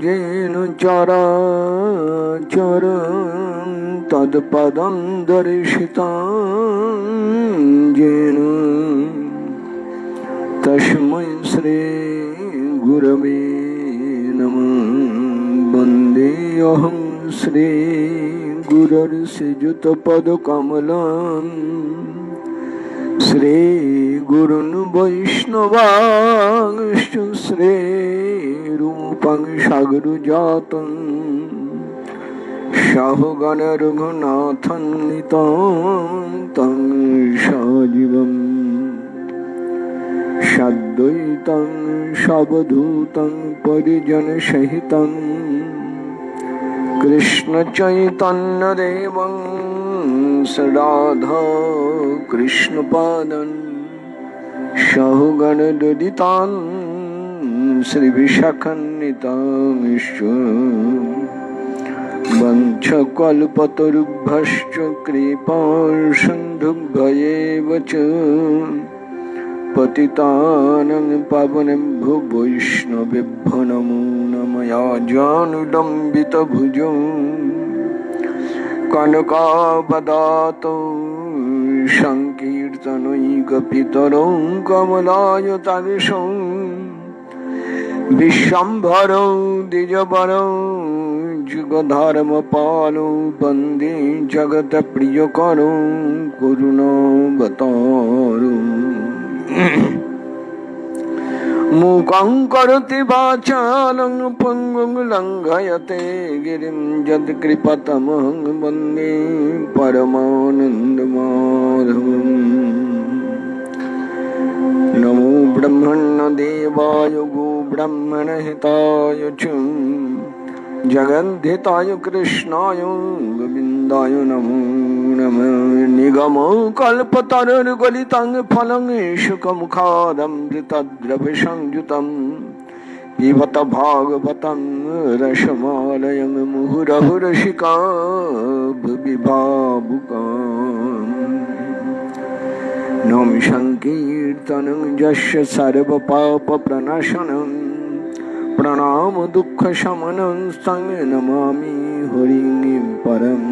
येन चराचरं तत्पदं दर्शितं येन तस्मै श्री गुरवे नमः। वन्देऽहं श्री गुरुर्श्रीयुतपदकमलं श्री गुरुन् वैष्णवांश्च श्रीरूपं साग्रजातं सहगण रघुनाथं तं सजीवम् सद्वैतं सावधूतं परिजनसहितं कृष्ण चैतन्यदेवं राधा कृष्णपादं सहगणललितां श्रीविशाखान्वितांश्च वंशकल्पतरुभ्यश्च कृपासिन्धुभ्येव च पतितानं पावनेभ्यो वैष्णवेभ्यो नमो नमः। जानुलम्बितभुजो कनकावदातो संकीर्तनैकपितरो कमलायताक्षो विश्वम्भरो द्विजवरो जुगधर्मपालो वन्दे जगत्प्रियकरो करुणावतारो। मूकं करोति वाचालं पङ्गुं लङ्घयते गिरिं यत्कृपातमहं वन्दे परमानन्दमाधवम्। नमो ब्रह्मण्यदेवाय गो ब्रह्मणहिताय च जगद्धिताय कृष्णाय गोविन्दाय नमो नमः। निगमो कल्पतरुर्गलितं फलं शुकमुखादमृतद्रवसंयुतं पिबत भागवतं रसमालयं मुहुरहुरसिका भुवि भावुकाः। नमामि संकीर्तनं यस्य सर्वपापप्रणाशनं प्रणाम दुःखशमनं तं नमामि हरिं परम्।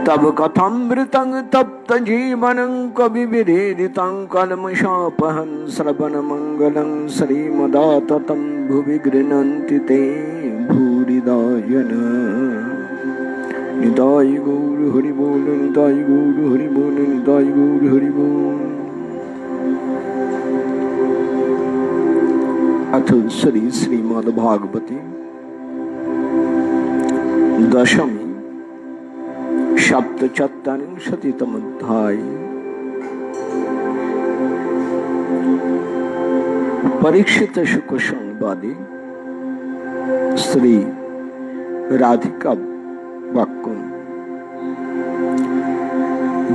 तब कथामृतं तप्तजीवनं कविविरीडितं कल्मषापहं श्रवणमङ्गलं श्रीमदाततं भुवि गृह्णन्ति ते भूरिदा जनाः। निताय गौर हरि बोल, निताय गौर हरि बोल, निताय गौर हरि बोल। अथ श्री श्रीमद्भागवते दशमी सप्तचत्वारिंशत्तमोऽध्याय। परीक्षित शुक संवादे श्री राधिका वाक्यम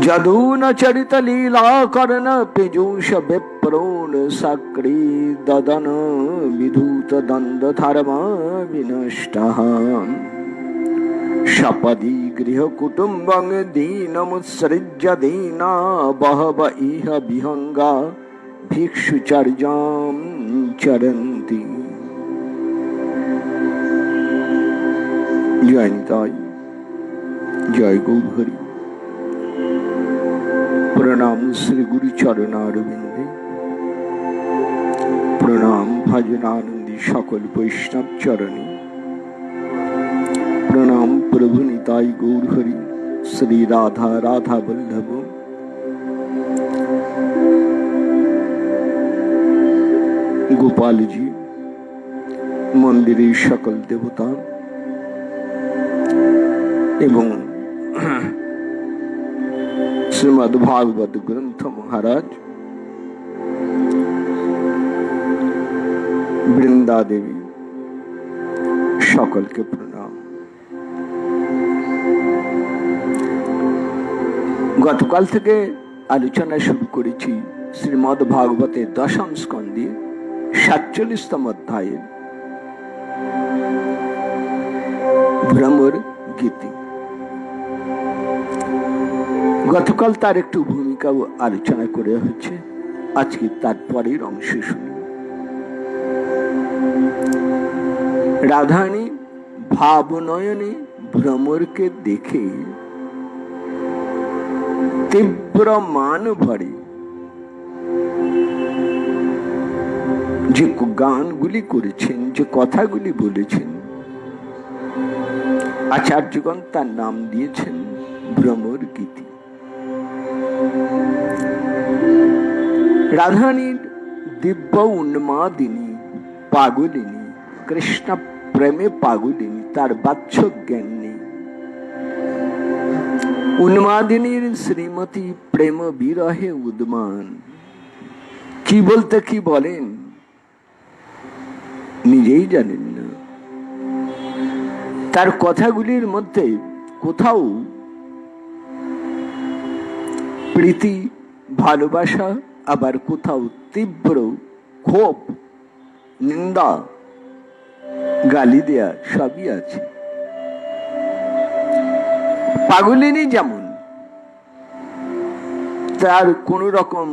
जदून चरित लीला कर्ण पीयूष विप्रोन सक्री ददन विधूत दंड धर्म विनष्टः सपदि गृह कुटुंबं दीनमुत्सृज्य दीना बहव इह विहंगा भिक्षुचर्यां चरन्ति। जय निताई, जय गौहरि। प्रणाम श्री गुरु चरणारविंदे, प्रणाम भजनानंदी सकल वैष्णव चरणे, प्रणाम प्रभु निताई गौर हरि। श्री राधा राधा वल्लभ गोपाल जी, मंदिरे सकल देवता एवं श्रीमद् भागवत ग्रंथ महाराज, বৃন্দা দেবী, সকলকে প্রণাম। গতকাল থেকে আলোচনা শুরু করেছি শ্রীমদ্ ভাগবতের দশম স্কন্ধে ৪৭তম অধ্যায়ে ভ্রমর গীতি। গতকাল তার একটু ভূমিকা আলোচনা করে হচ্ছে, আজকে তার পরের অংশ শুনি। রাধারানী ভাবনয়নে ভ্রমরকে দেখে তীব্র মান ভরে যে গানগুলি করেছেন, যে কথাগুলি বলেছেন, আচার্যগণ তার নাম দিয়েছেন ভ্রমর গীতি। রাধারানীর দিব্য উন্মাদিনী, পাগলিনী, কৃষ্ণ প্রেমে পাগলিনী, তার বাচ্চ জ্ঞান নেই। উন্মাদিনীর শ্রীমতী প্রেম বিরহে উদ্মান, কি বলতে কি বলেন নিজেই জানেন না। তার কথাগুলির মধ্যে কোথাও প্রীতি, ভালোবাসা, আবার কোথাও তীব্র ক্ষোভ, নিন্দা, গালি দেয়া সবই আছে। পাগলিনী যেমন তার কোন রকম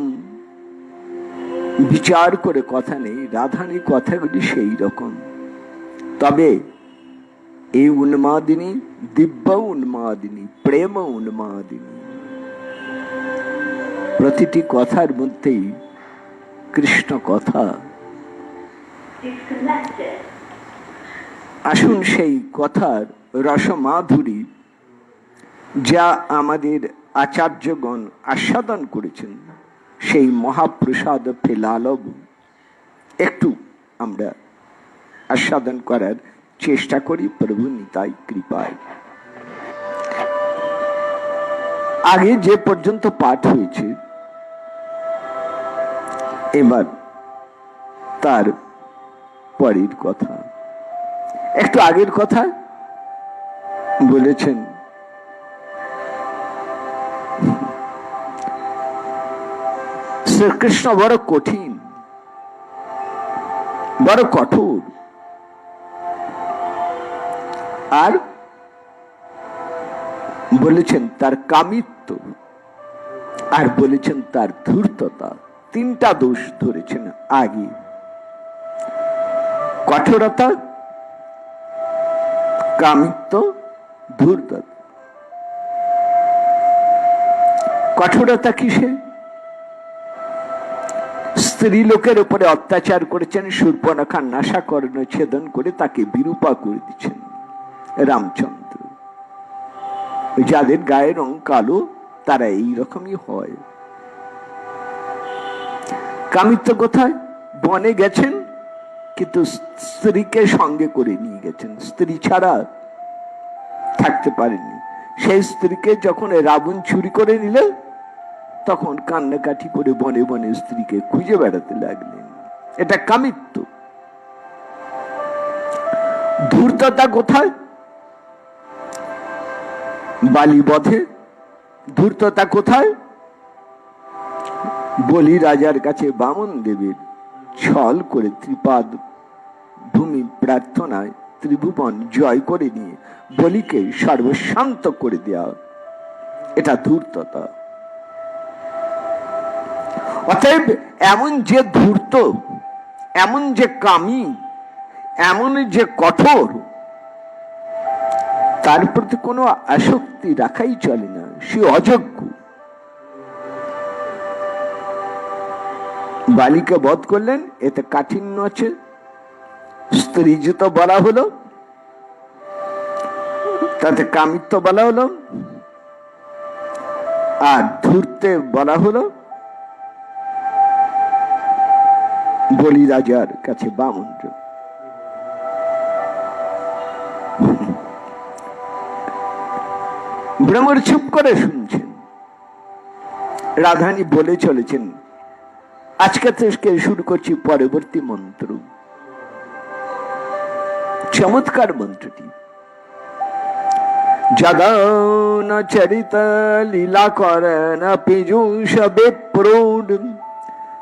বিচার করে কথা নেই, রাধারানীর কথাগুলি সেই রকম। তবে এই উন্মাদিনী দিব্য উন্মাদিনী, প্রেম উন্মাদিনী, প্রতিটি কথার মধ্যেই কৃষ্ণ কথা। আসুন সেই কথার রসমাধুরী যা আমাদের আচার্যগণ আস্বাদন করেছেন, সেই মহাপ্রসাদ ফেলালব একটু আমরা আস্বাদন করার চেষ্টা করি প্রভু নিতাই কৃপায়। আগে যে পর্যন্ত পাঠ হয়েছে, এবার তার পরের কথা। একটু আগের কথা বলেছেন শ্রীকৃষ্ণ বড় কঠিন, বড় কঠোর, আর বলেছেন তার কামিত্ব, আর বলেছেন তার ধূর্ততা। তিনটা দোষ ধরেছেন আগে, কঠোরতা, কামিত্ব, ধূর্ততা। কঠোরতা কিসে? স্ত্রী লোকের উপরে অত্যাচার করেছেন, শূর্পণখা নাসাকর্ণ ছেদন করে তাকে বিরূপা করে দিচ্ছেন রামচন্দ্র। যাদের গায়ের রং কালো তারা এইরকমই হয়। কামিত্ব কোথায়? বনে গেছেন কিন্তু স্ত্রীকে সঙ্গে করে নিয়ে গেছেন, স্ত্রী ছাড়া থাকতে পারেননি। সেই স্ত্রীকে যখন রাবণ চুরি করে নিল, তখন কান্নাকাটি করে বনে বনে স্ত্রীকে খুঁজে বেড়াতে লাগলেন। এটা কামিত্ব। ধূর্ততা কোথায়? বালি বধে। ধূর্ততা কোথায়? বলি রাজার কাছে বামন দেবের ছল করে ত্রিপাদ ভূমি প্রার্থনায় ত্রিভুবন জয় করে নিয়ে বলিকে সর্বশান্ত করে দেওয়া, এটা ধূর্ততা। অতএব এমন যে ধূর্ত, এমন যে কামী, এমন যে কঠোর, তার প্রতি কোনো আসক্তি রাখাই চলে না, সে অযোগ্য। বালিকে বধ করলেন, এতে কাঠিন্য আছে। স্ত্রী যেত বলা হলো, তাতে কামিত্ব বলা হলো, আর ধূর্তে বলা হলো বলি রাজার কাছে বামন। ভ্রমর চুপ করে শুনছেন। রাধারানী বলে চলেছেন, আজকে থেকে শুরু করছি পরবর্তী মন্ত্র। চমৎকার মন্ত্রটি। জগন চরিত লীলা করেন পীযূষ বিপ্রৌঢ়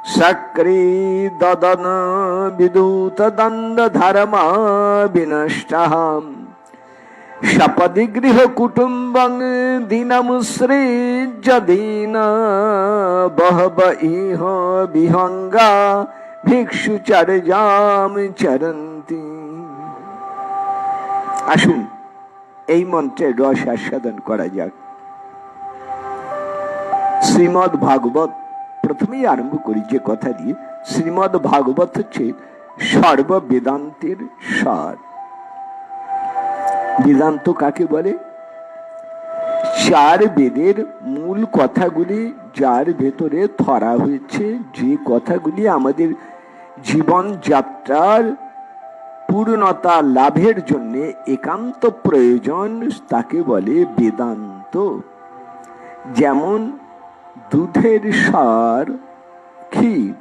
सक्री ददन विदूत दंड धर्मा विनष्टः सपदि गृह कुटुंबं दीनमुसृज्य दीन बहव इह विहंगा भिक्षुचर्यां चरन्ति। আসুন এই মন্ত্রের রস আস্বাদন করা যাক। শ্রীমদ ভাগবত, প্রথমেই আরম্ভ করি যে কথা দিয়ে। শ্রীমদ ভাগবত হচ্ছে সর্ব বেদান্তের সার। বেদান্ত কাকে বলে? চার বেদের মূল কথাগুলি যার ভেতরে ধরা হয়েছে, যে কথাগুলি আমাদের জীবন যাত্রার পূর্ণতা লাভের জন্য একান্ত প্রয়োজন, তাকে বলে বেদান্ত। যেমন দুধের সার ক্ষীর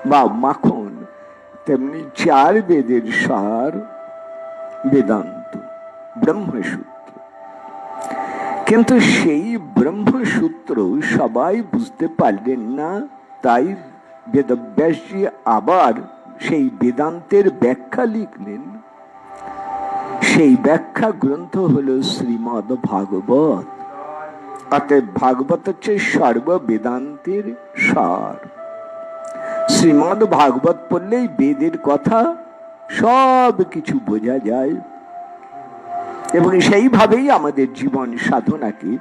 বা মাখন, তেমনি চার বেদের সার বেদান্ত, ব্রহ্মসূত্র। কিন্তু সেই ব্রহ্মসূত্র সবাই বুঝতে পারলেন না, তাই বেদব্যাসজি আবার সেই বেদান্তের ব্যাখ্যা লিখলেন। সেই ব্যাখ্যা গ্রন্থ হলো শ্রীমদ ভাগবত। অতএব ভাগবত হচ্ছে সর্ব বেদান্তের সার। শ্রীমদ ভাগবত পড়লেই বেদের কথা সব কিছু বোঝা যায় এবং সেইভাবেই আমাদের জীবন সাধনাকে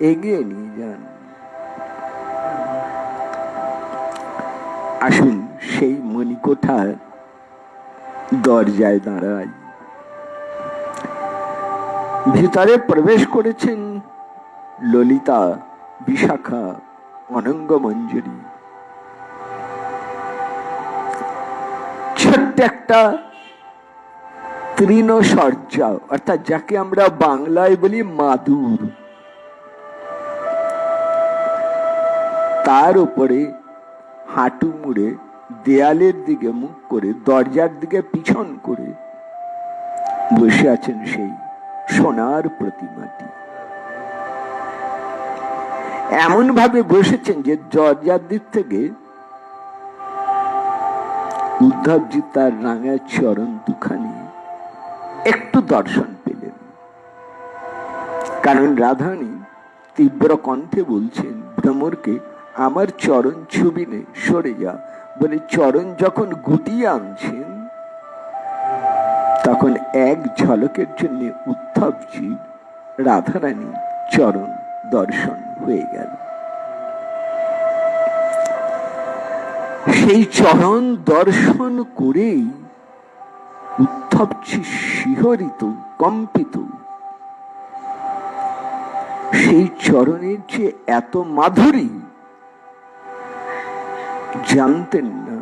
এগিয়ে নিয়ে যান। আসুন সেই মণিকোঠার দরজায় দাঁড়াই। ভিতরে প্রবেশ করেছেন ললিতা, বিশাখা, অনঙ্গ মঞ্জুরি। ছোট্ট একটা তৃণসজ্জা, অর্থাৎ যাকে আমরা বাংলায় বলি মাদুর, তার উপরে হাঁটু মুড়ে দেয়ালের দিকে মুখ করে দরজার দিকে পিছন করে বসে আছেন সেই সোনার প্রতিমাটি। এমন ভাবে বসেছেন যে দরজার দিক থেকে উদ্ধবজি তার রাঙা চরণ দুখানি একটু দর্শন পেলেন। কারণ রাধারানী তীব্র কণ্ঠে বলছেন ভ্রমরকে, আমার চরণ ছবি নেই, সরে যা। বলে চরণ যখন গুটিয়ে আনছেন তখন এক ঝলকের জন্য উদ্ধবজি রাধারানী চরণ দর্শন হয়ে গেল। সেই চরণ দর্শন করেই উদ্ধবজি শিহরিত, কম্পিত। সেই চরণের যে এত মাধুরী জানতেন না।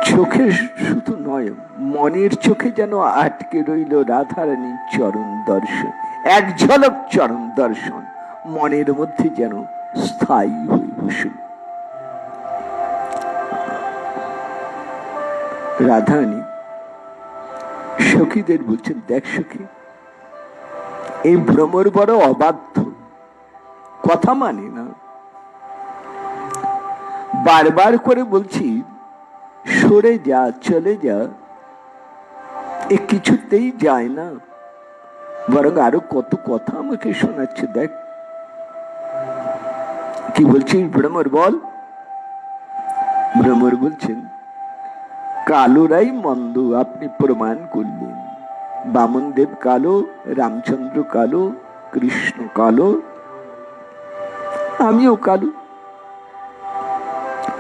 চোখে শুধু নয়, মনের চোখে যেন আটকে রইল রাধারানীর চরণ দর্শন। এক ঝলক চরণ দর্শন মনের মধ্যে যেন স্থায়ী হয়ে বসল। রাধারানী সখীদের বলছেন, দেখ সখী, এই ভ্রমর বড় অবাধ্য, কথা মানে না। বারবার করে বলছি সরে যা, চলে যা, এ কিছুতেই যায় না, বরং আরো কত কথা আমাকে শোনাচ্ছে। দেখ কি বলছিস ভ্রমর, বল। ভ্রমর বলছেন, কালোরাই মন্দ আপনি প্রমাণ করলেন। বামনদেব কালো, রামচন্দ্র কালো, কৃষ্ণ কালো, আমিও কালো।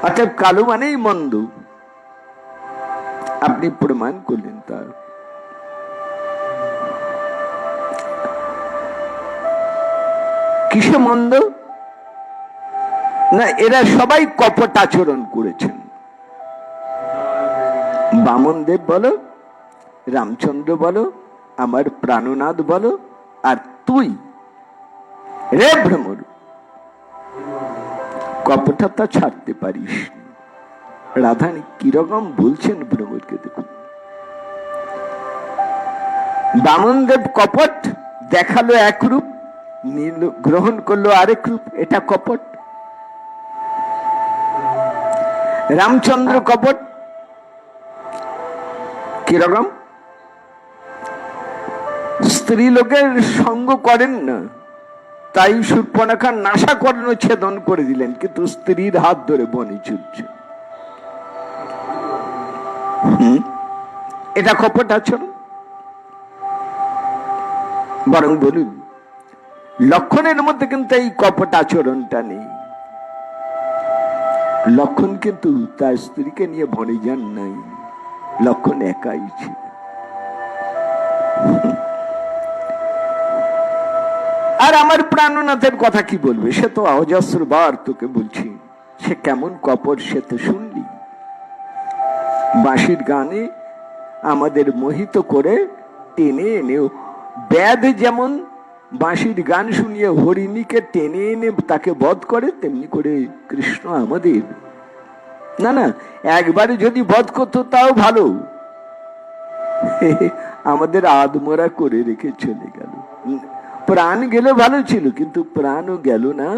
অর্থাৎ কালো মানেই মন্দ, আপনি প্রমাণ করলেন তার। কিসে মন্দ না, এরা সবাই কপট আচরণ করেছেন। বামনদেব বলো, রামচন্দ্র বলো, আমার প্রাণনাথ বলো, আর তুই রে ভ্রমর কপটতা ছাড়তে পারিস। রাধারানী কিরকম বলছেন ভ্রমরকে দেখুন। বামনদেব কপট, দেখালো এক রূপ, গ্রহণ করলো আরেক রূপ, এটা কপট। রামচন্দ্র কপট কিরকম? স্ত্রী লোকের সঙ্গ করেন না, তাই শূর্পণখার নাসাকর্ণ ছেদন করে দিলেন, কিন্তু স্ত্রীর হাত ধরে বনে চলছে। এটা কপট আচরণ? বরং বলুন, লক্ষণের মধ্যে কিন্তু এই কপট আচরণটা নেই। লক্ষণ কিন্তু তার স্ত্রীকে নিয়ে বনে যান নাই, লক্ষণ একাই ছিল। আর আমার প্রাণনাথের কথা কি বলবে? সে তো অজস্রবার তোকে বলছি, সে কেমন কপট সে তো শুনলি। বাঁশির গানে আমাদের মোহিত করে টেনে এনে, ব্যাধ যেমন বাঁশির গান শুনিয়ে হরিণীকে টেনে এনে তাকে বধ করে, তেমনি করে কৃষ্ণ আমাদের, না না, একবারে যদি বধ করতো তাও ভালো, আমাদের আদমরা করে রেখে চলে গেল। প্রাণ গেলে ভালো ছিল, কিন্তু প্রাণও গেল না।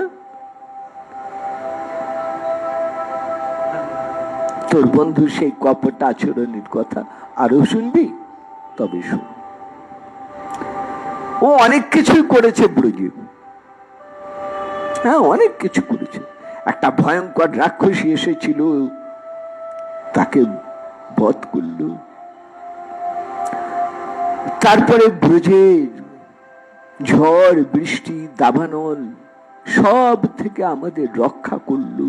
তোর বন্ধু সেই কপট আচরণের কথা আরো শুনবি? তবে শুন। ও অনেক কিছুই করেছে ব্রজে, হ্যাঁ অনেক কিছু করেছে। একটা ভয়ঙ্কর রাক্ষসী এসেছিল, তাকে বধ করল। তারপরে ব্রজের ঝড় বৃষ্টি দাবানল সব থেকে আমাদের রক্ষা করল।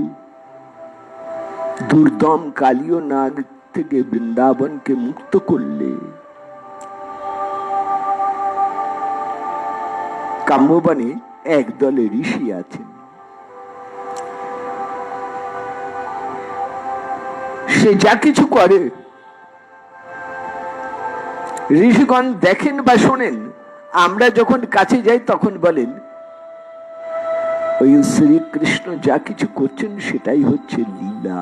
দুর্দম কালীয় নাগ থেকে বৃন্দাবনকে মুক্ত করলে। কাম্যবনে একদলে ঋষি আছেন, সে যা কিছু করে ঋষিগণ দেখেন বা শোনেন। আমরা যখন কাছে যাই তখন বলেন, ওই শ্রীকৃষ্ণ যা কিছু করছেন সেটাই হচ্ছে লীলা।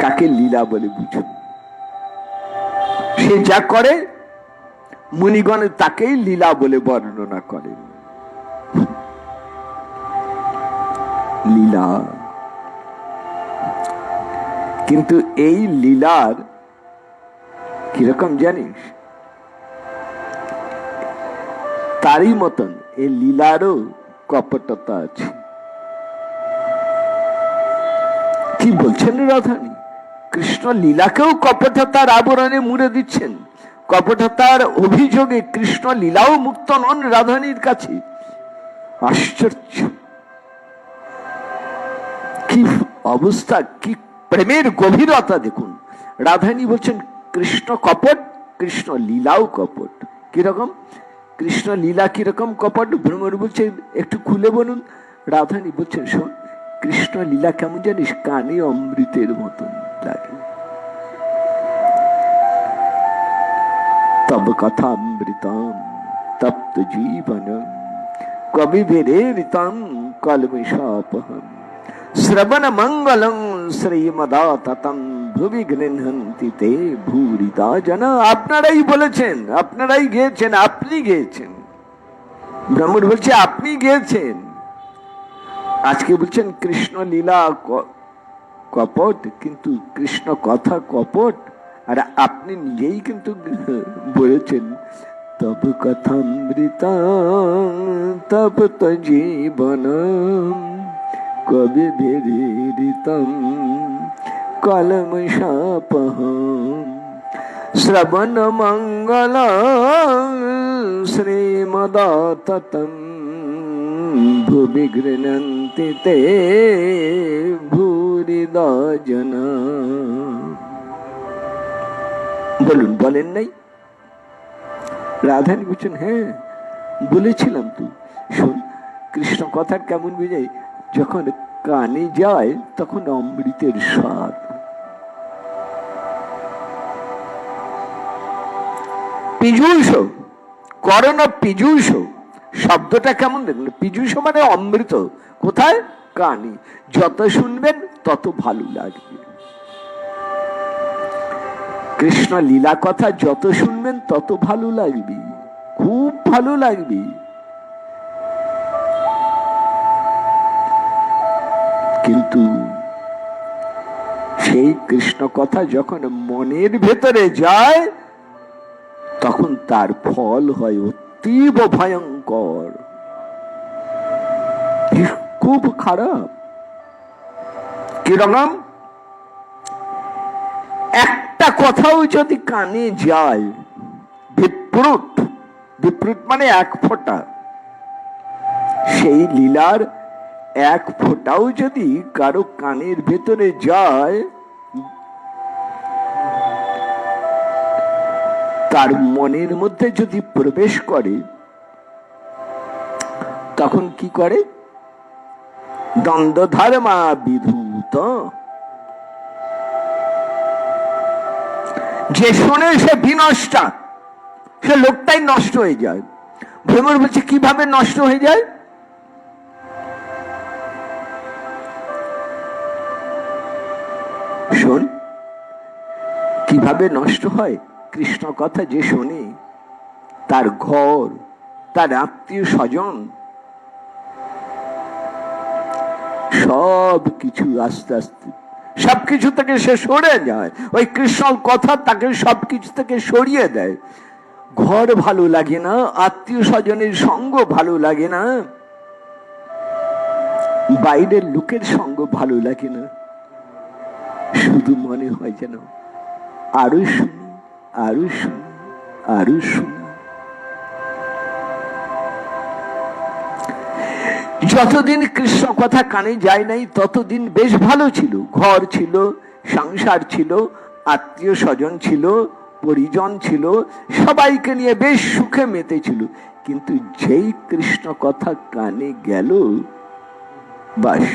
কাকে লীলা বলে বুঝুন? সে যা করে মুনিগণ তাকেই লীলা বলে বর্ণনা করেন। লীলা, কিন্তু এই লীলার কিরকম জানিস? তারই মতন এই লীলারও কপটতা আছে। কি বলছেন রাধানী? কৃষ্ণ লীলাকেও কপটতার আবরণে মুড়ে দিচ্ছেন। কপটতার অভিযোগে কৃষ্ণ লীলাও মুক্ত নন রাধানীর কাছে। আশ্চর্য! কি অবস্থা, কি প্রেমের গভীরতা দেখুন। রাধানী বলছেন কৃষ্ণ কপট, কৃষ্ণ লীলাও কপট। কিরকম কৃষ্ণ লীলা, কিরকম কপট? ভ্রমর বলছে একটু খুলে বলুন। রাধানী বলছেন শোন, কৃষ্ণ লীলা কেমন জানিস? কানে অমৃতের মতন লাগে। তব কথামৃতম তপ্ত জীবনম কবিভিরেরিতম কলমিষাপহম শ্রবণ মঙ্গলং শ্রীমদাততম ভুবি গৃহন্তি তে ভূরিদা জন। আপনারাই বলেছেন, আপনারাই গেয়েছেন, আপনি গেয়েছেন। ব্রহ্মর বলছে আপনি গেয়েছেন। আজকে বলছেন কৃষ্ণ লীলা কপট, কিন্তু কৃষ্ণ কথা কপট। আর আপনি নিজেই কিন্তু বলেছেন তব কথামৃতম তপ্ত জীবনম কবিভিরিতম কলমশাপহম শ্রবণ মঙ্গল শ্রীমদাততম ভুবি গৃহন্তি তে ভূরিদা জন। বলুন, বলেন নাই? রাধানী বলছেন হ্যাঁ বলেছিলাম তো। শোন, কৃষ্ণ কথা কেমন বুঝাই? যখন কানে যায় তখন অমৃতের স্বাদ। পীযূষ, করণ পীযূষ শব্দটা কেমন দেখলেন? পীযূষ মানে অমৃত। কোথায়? কানে। যত শুনবেন তত ভালো লাগবে। কৃষ্ণ লীলা কথা যত শুনবেন তত ভালো লাগবে, খুব ভালো লাগবে। কিন্তু সেই কৃষ্ণ কথা যখন মনের ভেতরে যায় তখন তার ফল হয় অতীব ভয়ঙ্কর, খুব খারাপ। কিরকম? একটা কথাও যদি কানে যায়, বিপ্রুত, বিপ্রুত মানে এক ফোঁটা, সেই লীলার এক ফোঁটাও যদি কারো কানের ভেতরে যায়, তার মনের মধ্যে যদি প্রবেশ করে, তখন কি করে? দ্বন্দ্ব ধর্মা বিধূত। যে শোনে সে বিনষ্ট, সে লোকটাই নষ্ট হয়ে যায়। ভ্রমর বলছে কিভাবে নষ্ট হয়ে যায়? শোন, কিভাবে নষ্ট হয়? কৃষ্ণ কথা যে শোনে, তার ঘর, তার আত্মীয় স্বজন, সব কিছু আস্তে আস্তে সবকিছু থেকে সে সরে যায়। ওই কৃষ্ণ কথা তাকে সবকিছু থেকে সরিয়ে দেয়। ঘর ভালো লাগে না, আত্মীয় স্বজনের সঙ্গ ভালো লাগে না, বাইরের লোকের সঙ্গ ভালো লাগে না, শুধু মনে হয় যেন আরো শুনি, আরো শুনি, আরো শুনি। যতদিন কৃষ্ণ কথা কানে যায় নাই ততদিন বেশ ভালো ছিল। ঘর ছিল, সংসার ছিল, আত্মীয় স্বজন ছিল, পরিজন ছিল, সবাইকে নিয়ে বেশ সুখে মেতেছিল। কিন্তু যেই কৃষ্ণ কথা কানে গেল, বাস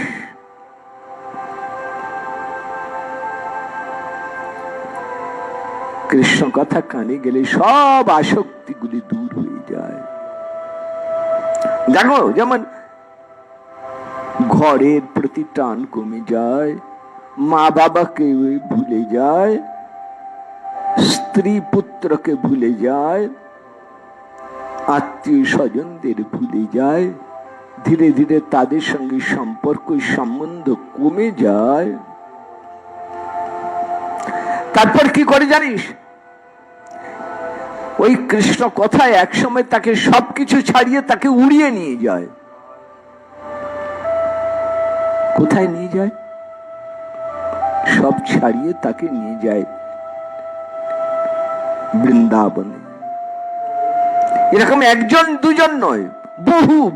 কৃষ্ণ কথা কানে গেলে সব আসক্তিগুলি দূর হয়ে যায়। দেখো, যেমন ঘরের প্রতি টান কমে যায়, মা বাবাকে ভুলে যায়, স্ত্রী পুত্রকে ভুলে যায়, আত্মীয় স্বজনদের ভুলে যায়, ধীরে ধীরে তাদের সঙ্গে সম্পর্ক সম্বন্ধ কমে যায়। তারপর কি করে জানিস? ওই কৃষ্ণ কথায় একসময় তাকে সবকিছু ছাড়িয়ে তাকে উড়িয়ে নিয়ে যায়। কোথায় নিয়ে যায়? সব ছাড়িয়ে তাকে নিয়ে যায় বৃন্দাবনে। এরকম একজন দুজন নয়,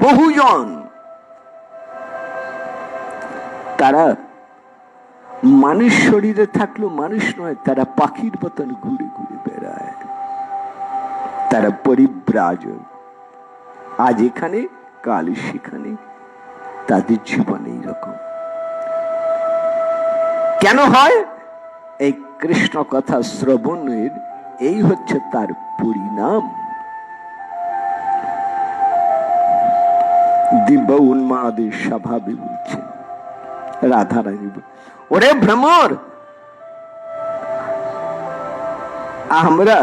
বহুজন। তারা মানুষ শরীরে থাকলেও মানুষ নয়, তারা পাখির মতন ঘুরে ঘুরে বেড়ায়। তারা পরিব্রাজক, আজ এখানে কাল সেখানে, তাদের জীবন এইরকম। কেন হয়? এই কৃষ্ণ কথা শ্রবণের এই হচ্ছে তার পরিণাম। দিব্য উন্মাদের স্বভাবে বলছেন রাধারানী, ওরে ভ্রমর, আমরা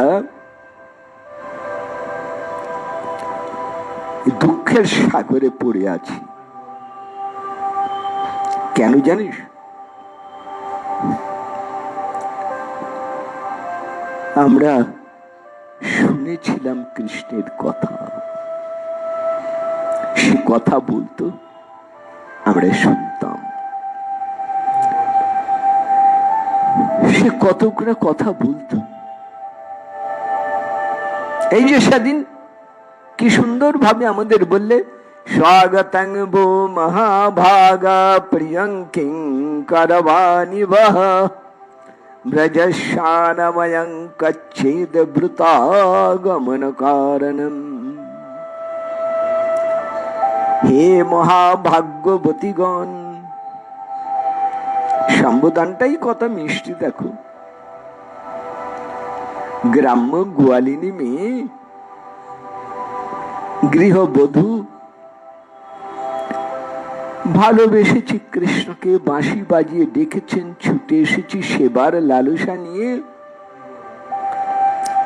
দুঃখের সাগরে পড়ে আছি। কেন জানিস? আমরা শুনেছিলাম কৃষ্ণের কথা, সে কথা বলতো, আমরা শুনতাম। সে কতগুলো কথা বলতো। এই যে সেদিন কি সুন্দর ভাবে আমাদের বললে, স্বাগতং ভো মহাভাগা প্রিয়ং কিঙ্করবাণী বহ ব্রজশানময়ং কচ্ছেদ বৃতাগমন কারণম। হে মহাভাগ্যবতীগণ, সম্বোধনটাই কত মিষ্টি দেখো। গ্রাম্য গোয়ালিনী মেয়ে, গৃহবধূ, ভালোবেসেছি কৃষ্ণকে, বাঁশি বাজিয়ে ডেকেছেন, ছুটে এসেছি সেবার লালসা নিয়ে।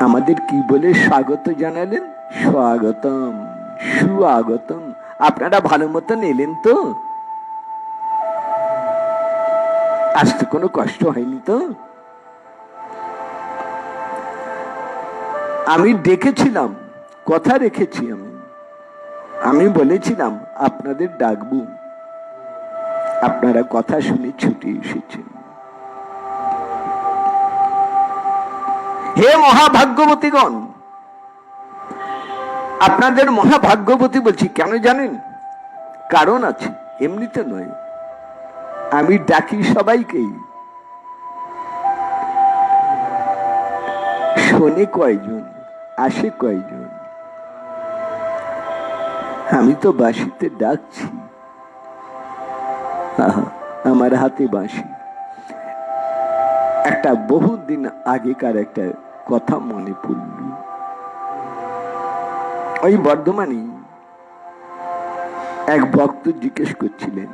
আমাদের কি বলে স্বাগত জানালেন? স্বাগতম, সুআগতম। আপনারা ভালো মতন এলেন তো? আসতে কোনো কষ্ট হয়নি তো? আমি ডেকেছিলাম, কথা রেখেছি। আমি বলেছিলাম আপনাদের ডাকবো, আপনারা কথা শুনে ছুটে এসেছেন। হে মহাভাগ্যবতীগণ, আপনাদের মহাভাগ্যবতী বলছি কেন জানেন? কারণ আছে, এমনিতে নয়। আমি ডাকি সবাইকেই, শোনে কয়জন, আসে কয়জন? আমি তো বাঁশিতে ডাকছি, আমার হাতে বাঁশি। একটা বহুদিন আগেকার একটা কথা মনে পড়ল। ওই বর্ধমানে এক ভক্ত জিজ্ঞেস করছিলেন,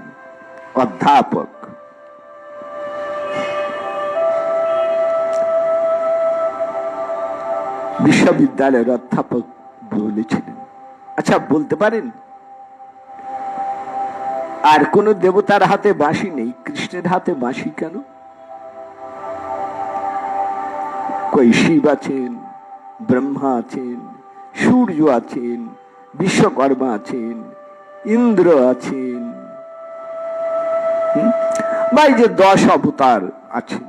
অধ্যাপক, বিশ্ববিদ্যালয়ের অধ্যাপক বলেছিলেন, আচ্ছা বলতে পারেন আর কোন দেবতার হাতে বাঁশি নেই, কৃষ্ণের হাতে বাঁশি কেন? কই শিব আছেন, ব্রহ্মা আছেন, সূর্য আছেন, বিশ্বকর্মা আছেন, ইন্দ্র আছেন, বা এই যে 10 অবতার আছেন,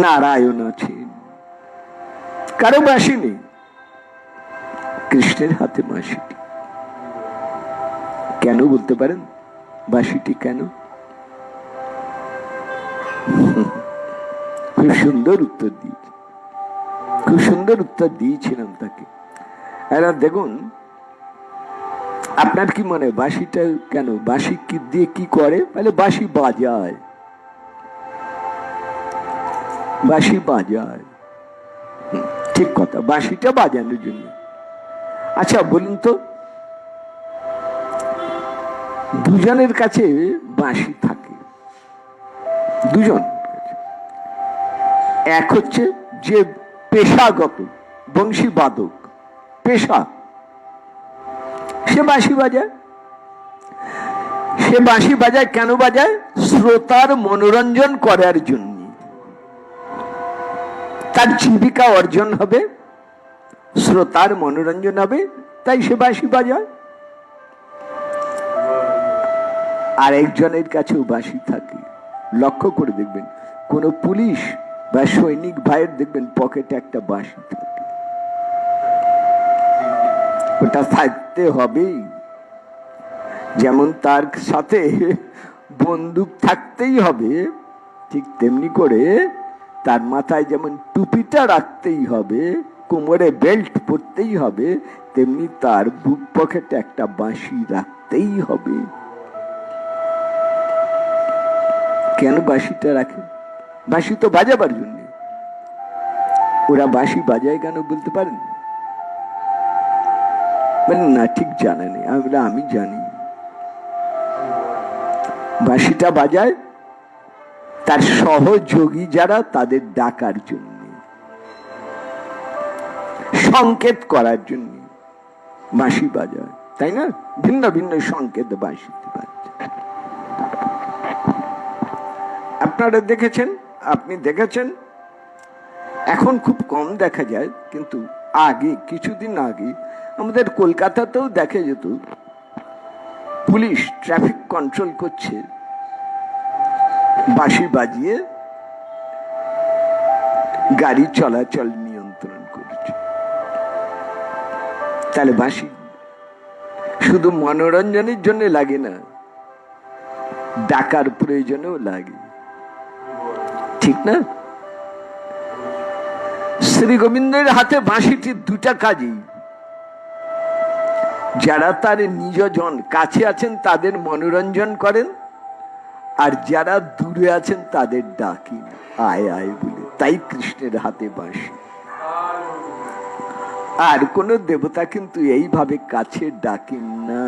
নারায়ণ আছেন, কারো বাঁশি নেই, কৃষ্ণের হাতে বাঁশিটি কেন? বলতে পারেন বাঁশিটি কেন? খুব সুন্দর উত্তর দিয়েছে, খুব সুন্দর উত্তর দিয়েছিলাম তাকে। এরা দেখুন, আপনার কি মনে বাঁশিটা কেন? বাঁশি কি দিয়ে কি করে? বলে বাঁশি বাজায়, বাঁশি বাজায়। ঠিক কথা, বাঁশিটা বাজানোর জন্য। আচ্ছা বলুন তো, দুজনের কাছে বাঁশি থাকে, দুজন। এক হচ্ছে যে পেশাগত বংশী বাদক, পেশা, সে বাঁশি বাজায়। সে বাঁশি বাজায় কেন বাজায়? শ্রোতার মনোরঞ্জন করার জন্য, তার জীবিকা অর্জন হবে, শ্রোতার মনোরঞ্জন হবে, তাই সে বাঁশি বাজায়। আর একজনের কাছেও বাঁশি থাকে, লক্ষ্য করে দেখবেন, কোন পুলিশ বা সৈনিক ভাইয়ের দেখবেন পকেটে একটা বাঁশি থাকে, ওটা থাকতে হবেই। যেমন তার সাথে বন্দুক থাকতেই হবে, ঠিক তেমনি করে তার মাথায় যেমন টুপিটা রাখতেই হবে, কোমরে বেল্ট পরতেই হবে, তেমনি তার বুক পকেটে একটা বাঁশি রাখতেই হবে। কেন বাঁশিটা রাখে? বাঁশি তো বাজাবার জন্য। ওরা বাঁশি বাজায় কেন বলতে পারেন? না, ঠিক জানা নেই। আমি জানি বাঁশিটা বাজায় তার সহযোগী যারা, তাদের ডাকার জন্য, সংকেত করার জন্য বাঁশি বাজায়, তাই না? ভিন্ন ভিন্ন সংকেত বাঁশিতে বাজছে। আপনারা দেখেছেন, আপনি দেখেছেন, এখন খুব কম দেখা যায়, কিন্তু আগে, কিছুদিন আগে আমাদের কলকাতাতেও দেখা যেত, পুলিশ ট্রাফিক কন্ট্রোল করছে, বাঁশি বাজিয়ে গাড়ি চলাচল নিয়ন্ত্রণ করছে। তাহলে বাঁশি শুধু মনোরঞ্জনের জন্য লাগে না, ডাকার প্রয়োজনেও লাগে, ঠিক না? শ্রী গোবিন্দের হাতে বাঁশিটির দুটা কাজই, যারা তার নিজজন কাছে আছেন তাদের মনোরঞ্জন করেন, আর যারা দূরে আছেন তাদের ডাকেন আয় আয় বলে, তাই কৃষ্ণের হাতে বাঁশি। আর কোন দেবতা কিন্তু এইভাবে কাছে ডাকেন না,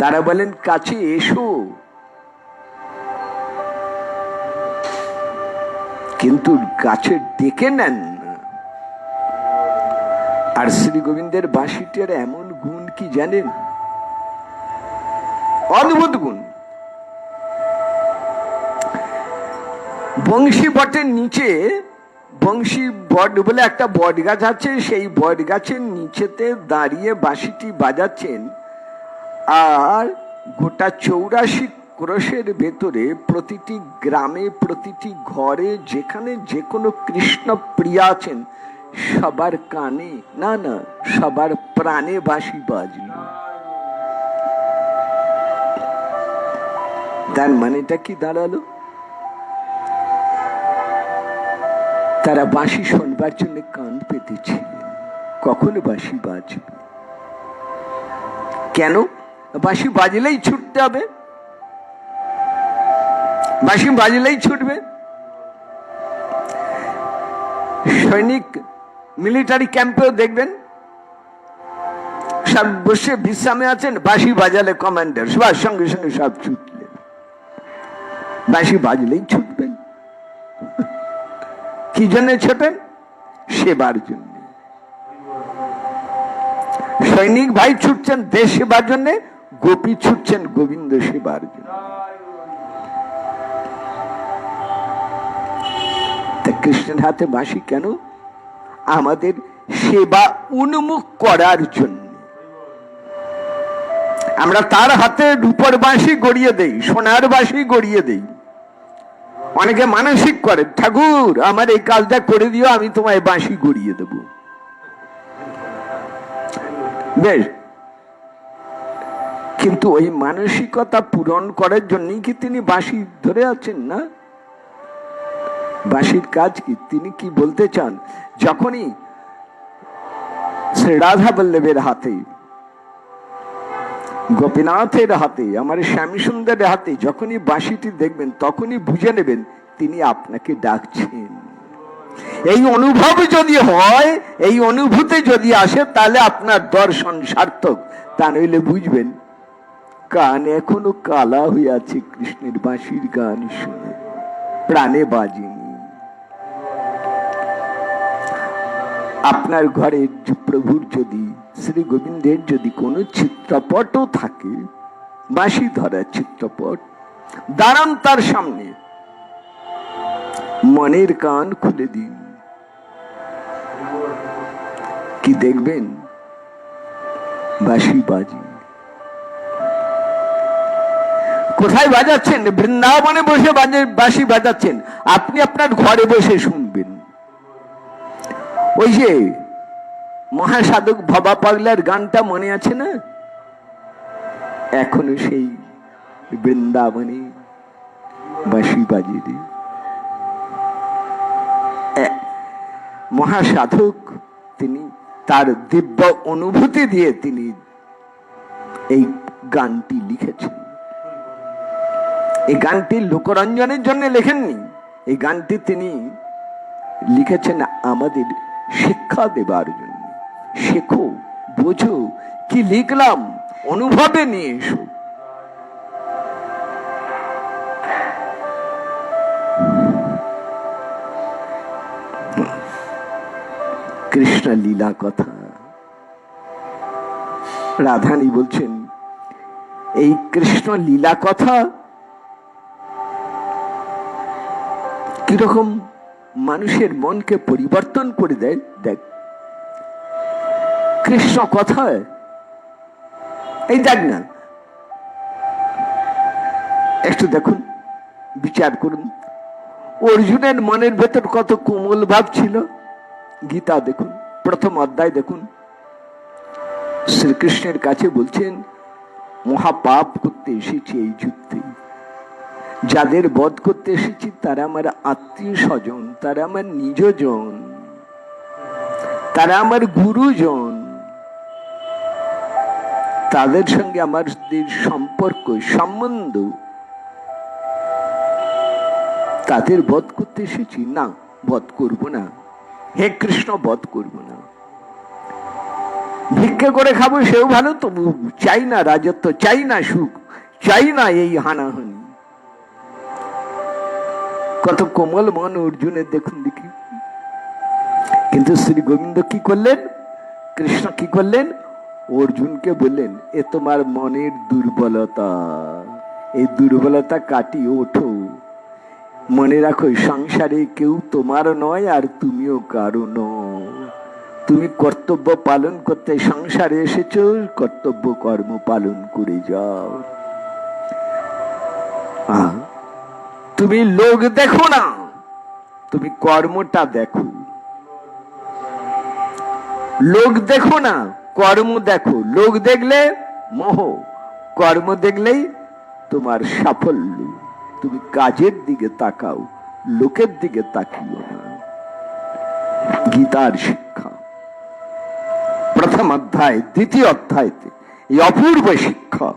তারা বলেন কাছে এসো, কিন্তু কাছে ডেকে নেন না। আর শ্রী গোবিন্দের বাঁশিটার এমন গুণ কি জানেন? অদ্ভুত গুণ। বংশী বটের নিচে, বংশী বট বলে একটা বট গাছ আছে, সেই বট গাছের নিচেতে দাঁড়িয়ে বাঁশিটি বাজাচ্ছেন, আর গোটা 84 ক্রোশের ভেতরে প্রতিটি গ্রামে, প্রতিটি ঘরে, যেখানে যে কোনো কৃষ্ণ প্রিয়া আছেন, সবার কানে না না, সবার প্রাণে বাঁশি বাজল। তার মানেটা কি দাঁড়ালো? তারা বাঁশি শোনবার জন্য কান পেতেছিলেন, কখন বাঁশি বাজবে। কেন? বাঁশি বাজলেই ছুটতে হবে, বাঁশি বাজলেই ছুটবে। সৈনিক মিলিটারি ক্যাম্পেও দেখবেন সব বসে বিশ্রামে আছেন, বাঁশি বাজালে কমান্ডার সবার সঙ্গে সঙ্গে সব ছুটলেন। বাঁশি বাজলেই ছুটবেন। কি জন্য ছোটেন? সেবার জন্য। সৈনিক ভাই ছুটছেন দেশ সেবার জন্য, গোপী ছুটছেন গোবিন্দ সেবার জন্য। কৃষ্ণের হাতে বাঁশি কেন? আমাদের সেবা উন্মুখ করার জন্য। আমরা তার হাতে রূপর বাঁশি গড়িয়ে দেই, সোনার বাঁশি গড়িয়ে দেই। অনেকে মানসিক করে, ঠাকুর আমার এই কাজটা করে দিও, আমি তোমায় বাঁশি গড়িয়ে দেব। বেশ, কিন্তু ওই মানসিকতা পূরণ করার জন্যই কি তিনি বাঁশি ধরে আছেন? না, বাঁশির কাজ কি? তিনি কি বলতে চান? যখনই শ্রী রাধা বল্লভের হাতে, গোপীনাথের হাতে, আমার শ্যামী সুন্দরের হাতে যখনই বাঁশিটি দেখবেন, তখনই বুঝে নেবেন তিনি আপনাকে ডাকছেন। এই অনুভব যদি হয়, এই অনুভূতি যদি আসে, তাহলে আপনার দর্শন সার্থক। তা নইলে বুঝবেন কান এখনো কালা হয়ে আছে কৃষ্ণের বাঁশির গান শুনে, প্রাণে বাজেনি। আপনার ঘরে প্রভুর যদি, শ্রী গোবিন্দের যদি কোনো চিত্রপটও থাকে, বাঁশি ধরা চিত্রপট, দাঁড়ান তার সামনে, মনের কান খুলে দিন, কি দেখবেন? বাঁশি বাজি। কোথায় বাজাচ্ছেন? বৃন্দাবনে বসে বাঁশি বাজাচ্ছেন, আপনি আপনার ঘরে বসে শুনবেন। ওই যে মহাসাধক ভবা পাগলার গানটা মনে আছে না? এখনো সেই বৃন্দাবনে বাঁশি বাজিয়ে মহাসাধক তিনি তার দিব্য অনুভূতি দিয়ে তিনি এই গানটি লিখেছেন। এই গানটি লোকরঞ্জনের জন্য লেখেননি, এই গানটি তিনি লিখেছেন আমাদের শিক্ষা দেবার জন্য। শেখো, বোঝো, কি লিখলাম অনুভবে নিয়ে এসো। কৃষ্ণ লীলা কথা রাধানী বলছেন, এই কৃষ্ণ লীলা কথা কিরকম মানুষের মনকে পরিবর্তন করে দেয়। দেখ, কৃষ্ণ কথায় এই দেখ না, একটু দেখুন, বিচার করুন। অর্জুনের মনের ভেতর কত কোমল ভাব ছিল। গীতা দেখুন, প্রথম অধ্যায় দেখুন, শ্রীকৃষ্ণের কাছে বলছেন মহাপাপ করতে এসেছি এই যুদ্ধে, যাদের বধ করতে এসেছি তারা আমার আত্মীয় স্বজন, তারা আমার নিজজন, তারা আমার গুরুজন, তাদের সঙ্গে আমাদের সম্পর্ক সম্বন্ধ, তাদের বধ করতে এসেছি। না, বধ করব না, হে কৃষ্ণ বধ করব না। ভিক্ষে করে খাবো সেও ভালো, তবু চাই না রাজত্ব, চাই না সুখ, চাই না এই হানাহানি। কত কোমল মন অর্জুনের দেখুন দেখি। কিন্তু শ্রী গোবিন্দ কি করলেন? কৃষ্ণ কি করলেন? অর্জুনকে বললেন, এ তোমার মনের দুর্বলতা, এই দুর্বলতা কাটিয়ে ওঠো। মনে রাখো সংসারে কেউ তোমার নয় আর তুমিও কারো নও। তুমি কর্তব্য পালন করতে সংসারে এসেছো, কর্তব্য কর্ম পালন করে যাও। তুমি লোক দেখো না, তুমি কর্মটা দেখো। লোক দেখো না, কর্ম দেখো। লোক দেখলে মোহ, কর্ম দেখলেই তোমার সাফল্য। তুমি কাজের দিকে তাকাও, লোকের দিকে তাকিও না। গীতার শিক্ষা প্রথম অধ্যায় দ্বিতীয় অধ্যায়তে এই অপূর্ব শিক্ষা।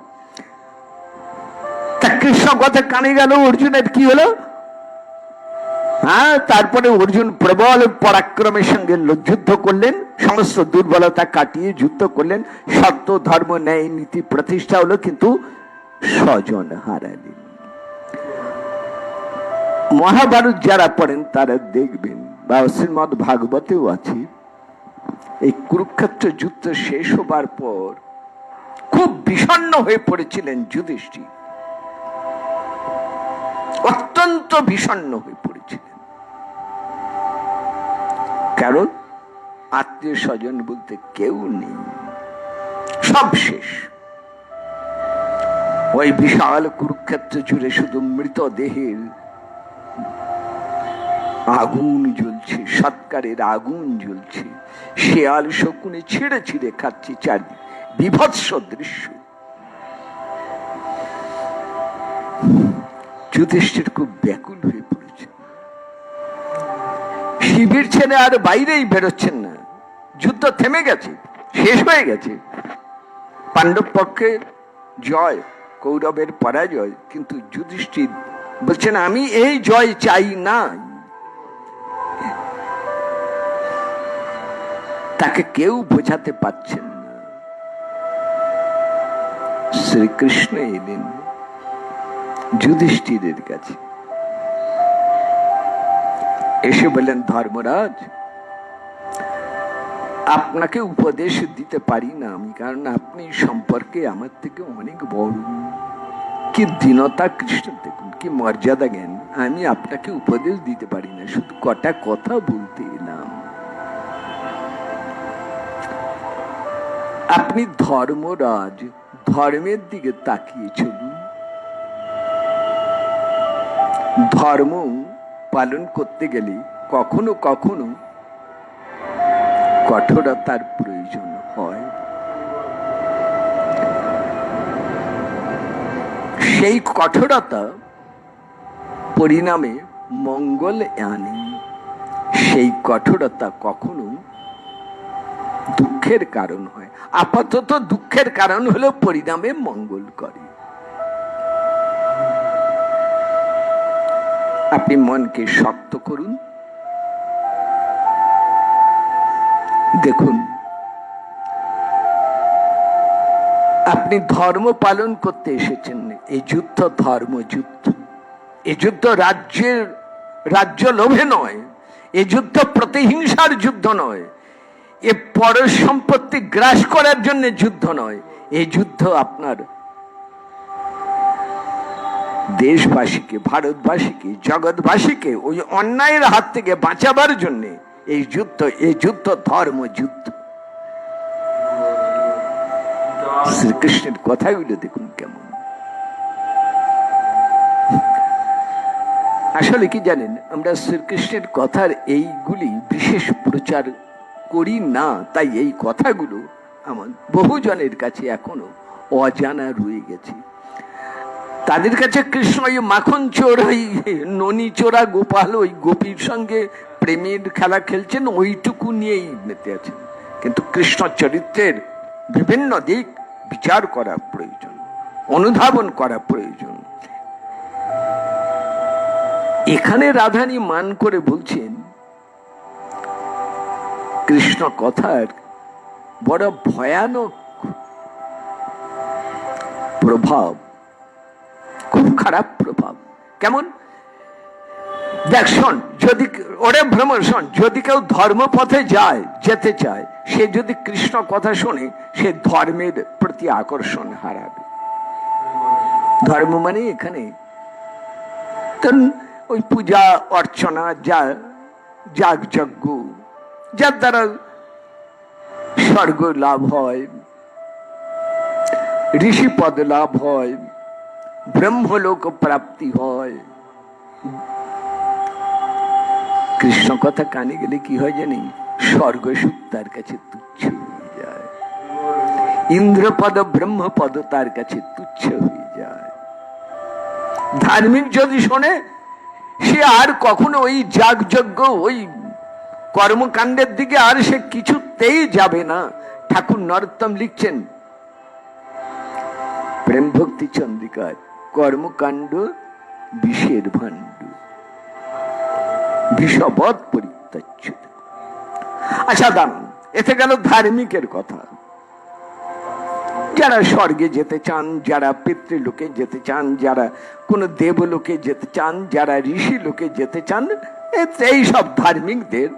তা কৃষ্ণ কথা কানে গেল, অর্জুনের কি হলো? তারপরে অর্জুন প্রবল পরাক্রমের সঙ্গে যুদ্ধ করলেন, সমস্ত দুর্বলতা কাটিয়ে যুদ্ধ করলেন, সত্য ধর্ম ন্যায় নীতি প্রতিষ্ঠা হলো, কিন্তু স্বজন হারালেন। মহাভারত যারা পড়েন তারা দেখবেন, বা শ্রীমদ ভাগবতেও আছে, এই কুরুক্ষেত্র যুদ্ধ শেষ হবার পর খুব বিষণ্ণ হয়ে পড়েছিলেন যুধিষ্ঠির, অত্যন্ত বিষণ্ণ হয়ে পড়েছিলেন। কারণ আত্মীয় স্বজন বলতে কেউ নেই, সব শেষ। ওই বিশাল কুরুক্ষেত্র জুড়ে শুধু মৃতদেহের আগুন জ্বলছে, সৎকারের আগুন জ্বলছে, শেয়াল শকুনে ছিঁড়ে ছিঁড়ে খাচ্ছে, চারদিকে বিভৎস দৃশ্য। যুধিষ্ঠির খুব ব্যাকুল হয়ে পড়েছে, শিবির ছেড়ে আর বাইরেই বেরোচ্ছেন না। যুদ্ধ থেমে গেছে, শেষ হয়ে গেছে, পাণ্ডব পক্ষে জয়, কৌরবের পরাজয়। কিন্তু যুধিষ্ঠির বলছেন আমি এই জয় চাই না। তাকে কেউ বোঝাতে পারছেন না। শ্রীকৃষ্ণ এলেন যুধিষ্ঠিরের কাছে, এসে বললেন ধর্মরাজ, আপনাকে উপদেশ দিতে পারি না আমি, কারণ আপনি সম্পর্কে আমার থেকে অনেক বড়। কি দীনতা কৃষ্ণ, দেখুন কি মর্যাদা জ্ঞান। আমি আপনাকে উপদেশ দিতে পারি না, শুধু কটা কথা বলতে এলাম। আপনি ধর্মরাজ, ধর্মের দিকে তাকিয়ে চলুন। ধর্ম পালন করতে গেলে কখনো কখনো কঠোরতার প্রয়োজন হয়। সেই কঠোরতা পরিণামে মঙ্গল আনে। সেই কঠোরতা কখনো দুঃখের কারণ হয়। আপাতত দুঃখের কারণ হলেও পরিণামে মঙ্গল করে। আপনি মনকে শক্ত করুন। দেখুন, আপনি ধর্ম পালন করতে এসেছেন। এই যুদ্ধ ধর্ম যুদ্ধ, এই যুদ্ধ রাজ্য লোভে নয়, এই যুদ্ধ প্রতিহিংসার যুদ্ধ নয়, এ পর সম্পত্তি গ্রাস করার জন্য যুদ্ধ নয়। এই যুদ্ধ আপনার দেশবাসীকে, ভারতবাসীকে, জগৎবাসীকে ওই অন্যায়ের হাত থেকে বাঁচাবার জন্য এই যুদ্ধ। এই যুদ্ধ ধর্ম যুদ্ধ। শ্রীকৃষ্ণের কথাগুলো দেখুন কেমন। আসলে কি জানেন, আমরা শ্রীকৃষ্ণের কথার এইগুলি বিশেষ প্রচার করি না, তাই এই কথাগুলো আমার বহুজনের কাছে এখনো অজানা রয়ে গেছে। তাদের কাছে কৃষ্ণ ওই মাখন চোর, ওই ননি চোরা গোপাল, ওই গোপীর সঙ্গে প্রেমের খেলা খেলছেন, ওইটুকু নিয়েই মেতে আছেন। কিন্তু কৃষ্ণ চরিত্রের বিভিন্ন দিক বিচার করা প্রয়োজন, অনুধাবন করা প্রয়োজন। এখানে রাধারানী মান করে বলছেন কৃষ্ণ কথার বড় ভয়ানক প্রভাব, খুব খারাপ প্রভাব। কেমন? দেখ, শোন, যদি ওরে ভ্রমণ, শোন, যদি কেউ ধর্মপথে যেতে চায়, সে যদি কৃষ্ণ কথা শোনে, সে ধর্মের প্রতি আকর্ষণ হারাবে। ধর্ম মানে এখানে ওই পূজা অর্চনা, যাগ যজ্ঞ, যার দ্বারা স্বর্গ লাভ হয়, ঋষি পদ লাভ হয়, ব্রহ্মলোক প্রাপ্তি হয়। কৃষ্ণ কথা কানে গেলে কি হয় জানি, স্বর্গ সুখ তার কাছে তুচ্ছ হয়ে যায়, ইন্দ্রপদ ব্রহ্মপদ তার কাছে তুচ্ছ হয়ে যায়। ধার্মিক যদি শোনে, সে আর কখনো ওই যাগযজ্ঞ ওই কর্মকাণ্ডের দিকে আর সে কিছুতেই যাবে না। ঠাকুর নরোত্তম লিখছেন প্রেম ভক্তি চন্দ্রিকায়, কর্মকাণ্ড বিষের ভাণ্ড, বিষবৎ পরিত্যাজ্য। আচ্ছা দাঁড়ান, এতে গেল ধার্মিকের কথা। যারা স্বর্গে যেতে চান, যারা পিতৃলোকে যেতে চান, যারা কোন দেবলোকে যেতে চান, যারা ঋষি লোকে যেতে চান, এই সব ধার্মিকদের,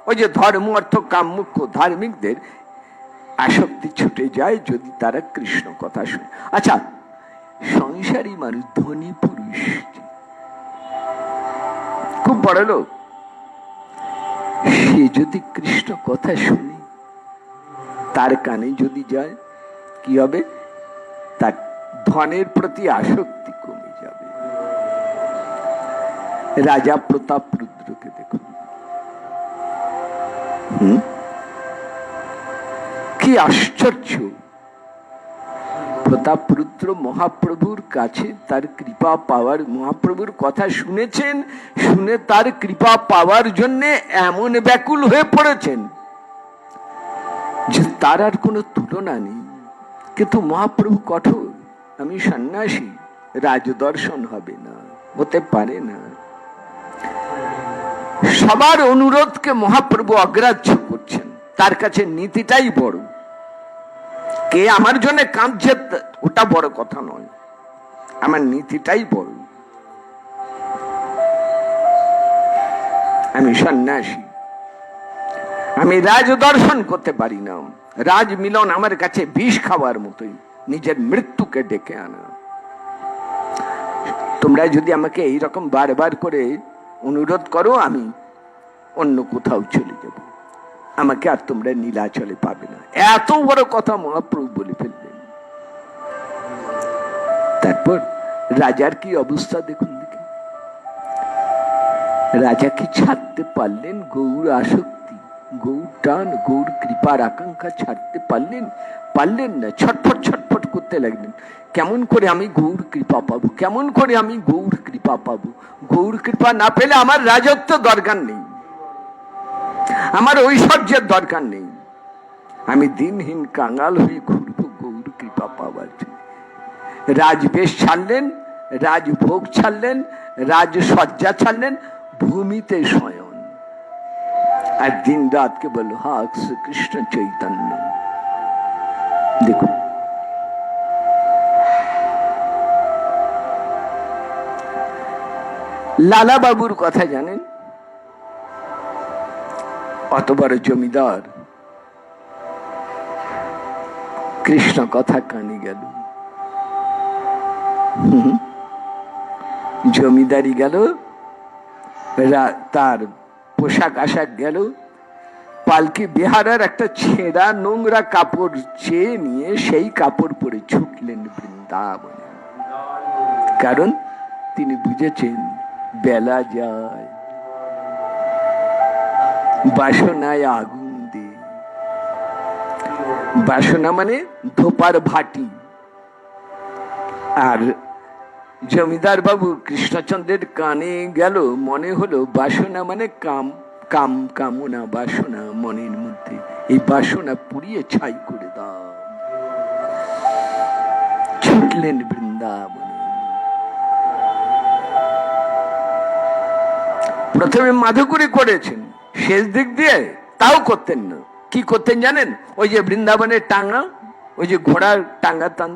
ওই যে ধর্ম অর্থ কাম মুখ্য, ধার্মিকদের আসক্তি ছুটে যায় যদি তারা কৃষ্ণ কথা শুনে। আচ্ছা, সংসারী মানুষ, ধনী পুরুষ, খুব বড় লোক, সে যদি কৃষ্ণ কথা শুনে, তার কানে যদি যায়, কি হবে? তার ধনের প্রতি আসক্তি কমে যাবে। রাজা প্রতাপ রুদ্রকে দেখুন, কি আশ্চর্য! প্রতাপ রুদ্র মহাপ্রভুর কাছে তার কৃপা পাওয়ার, মহাপ্রভুর কথা শুনেছেন, শুনে তার কৃপা পাওয়ার জন্য এমন ব্যাকুল হয়ে পড়েছেন যে তার আর কোনো তুলনা নেই। কিন্তু মহাপ্রভু কঠোর, আমি সন্ন্যাসী, রাজদর্শন হবে না, হতে পারে না। সবার অনুরোধকে মহাপ্রভু অগ্রাহ্য করছেন, তার কাছে নীতিটাই বড়। কে আমার জন্য কাঁদছে ওটা বড় কথা নয়, আমার নীতিটাই বড়। আমি সন্ন্যাসী, আমি রাজ দর্শন করতে পারি না। রাজ মিলন আমার কাছে বিষ খাওয়ার মতোই, নিজের মৃত্যুকে ডেকে আনা। তোমরা যদি আমাকে এইরকম বারবার করে অনুরোধ করো, আমি অন্য কোথাও চলে যাব, আমাকে আর তোমরা নীলাচলে পাবে না। এত বড় কথা মহাপ্রভু বলে ফেললেন। তারপর রাজার কি অবস্থা দেখুন দেখি। রাজা কি ছাড়তে পারলেন গৌর আসক্তি, গৌর টান, গৌর কৃপার আকাঙ্ক্ষা ছাড়তে পারলেন? পারলেন না। ছটফট ছটফট করতে লাগলেন, কেমন করে আমি গৌর কৃপা পাবো, কেমন করে আমি গৌর কৃপা পাবো। গৌর কৃপা না পেলে আমার রাজত্ব দরকার নেই, আমার ঐশ্বর্যের দরকার নেই, আমি দিনহীন কাঙাল হয়ে ঘুরবো গৌর কৃপা পাওয়ার জন্য। রাজবেশ ছাড়লেন, রাজভোগ ছাড়লেন, রাজসজ্জা ছাড়লেন, ভূমিতে শয়ন, আর দিন রাত কেবল হা কৃষ্ণ চৈতন্য। দেখুন, লালা বাবুর কথা জানেন? অত বড় জমিদার, কৃষ্ণ কথা কানে গেল, জমিদারি গেল, তার পোশাক আশাক গেল, পালকি বিহারের একটা ছেঁড়া নোংরা কাপড় চেয়ে নিয়ে সেই কাপড় পরে ছুটলেন বৃন্দাবনে। কারণ তিনি বুঝেছেন বেলা যায়, বাসনায় আগুন দে। বাসনা মানে ধোপার ভাটি। আর জমিদার বাবু কৃষ্ণচন্দ্রের কানে গেল, মনে হলো বাসনা মানে কাম, কাম কামনা বাসনা মনের মধ্যে, এই বাসনা পুড়িয়ে ছাই করে দাও। ছুটলেন বৃন্দাবনে। প্রথমে মাধুকরী করেছেন, শেষ দিক দিয়ে তাও করতেন না। কি করতেন জানেন? ওই যে বৃন্দাবনের টাঙ্গা, ওই যে ঘোড়ার টাঙ্গা টান,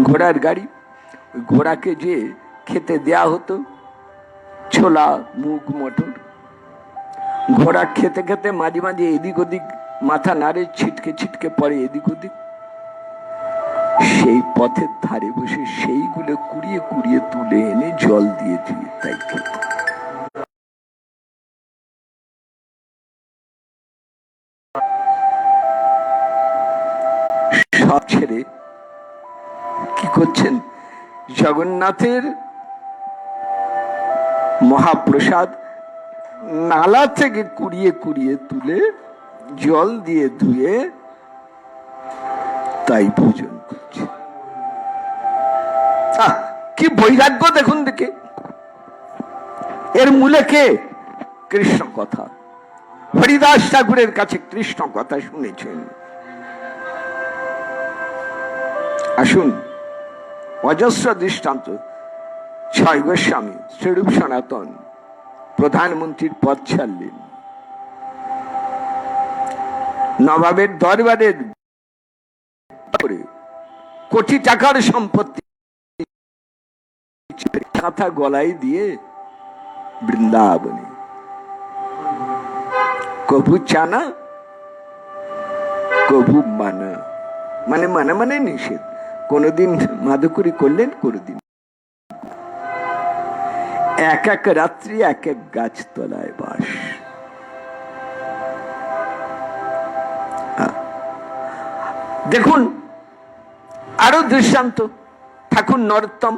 ঘোড়ার গাড়ি, ঘোড়াকে যে খেতে দেয়া হতো ছোলা, মুগ, মটর, ঘোড়া খেতে খেতে মাঝে মাঝে এদিক ওদিক মাথা নাড়ে, ছিটকে ছিটকে পড়ে এদিক ওদিক, সেই পথের ধারে বসে সেইগুলো কুড়িয়ে কুড়িয়ে তুলে এনে জল দিয়ে দিয়ে তাই খেত। সব ছেড়ে কি করছেন? জগন্নাথের মহাপ্রসাদ নালা থেকে কুড়িয়ে কুড়িয়ে তুলে জল দিয়ে ধুয়ে তাই ভোজন করছে। কি বৈরাগ্য দেখুন দেখে। এর মূলে কে? কৃষ্ণ কথা। হরিদাস ঠাকুরের কাছে কৃষ্ণ কথা শুনেছেন। আসুন, অজস্র দৃষ্টান্ত। ছয় গোস্বামী, শ্রীরূপ সনাতন প্রধানমন্ত্রীর পদ ছাড়লেন, নবাবের দরবারের কোটি টাকার সম্পত্তি কথা গলায় দিয়ে বৃন্দাবনে। কভু চানা কভু মানা, মানে মানা মানে নিষেধ। কোনদিন মাদুকুরি করলেন, কোনদিন এক এক রাত্রি এক এক গাছতলায় বাস। দেখুন আরো দৃষ্টান্ত। ঠাকুর নরোত্তম,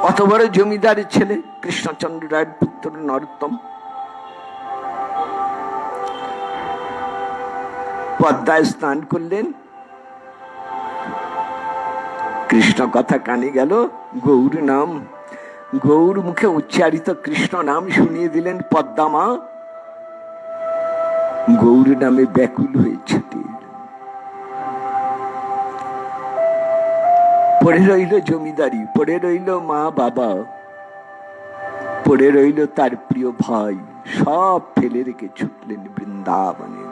অত বড় জমিদারের ছেলে, কৃষ্ণচন্দ্র রায়ের পুত্র নরোত্তম, পদ্মায় স্নান করলেন। কৃষ্ণ কথা কানে গেল, গৌর নাম, গৌর মুখে উচ্চারিত কৃষ্ণ নাম শুনিয়ে দিলেন পদ্মা মা। গৌর নামে ব্যাকুল হয়ে ছুটে পড়ে রইল জমিদারি, পড়ে রইল মা বাবা, পড়ে রইল তার প্রিয় ভাই, সব ফেলে রেখে ছুটলেন বৃন্দাবনে।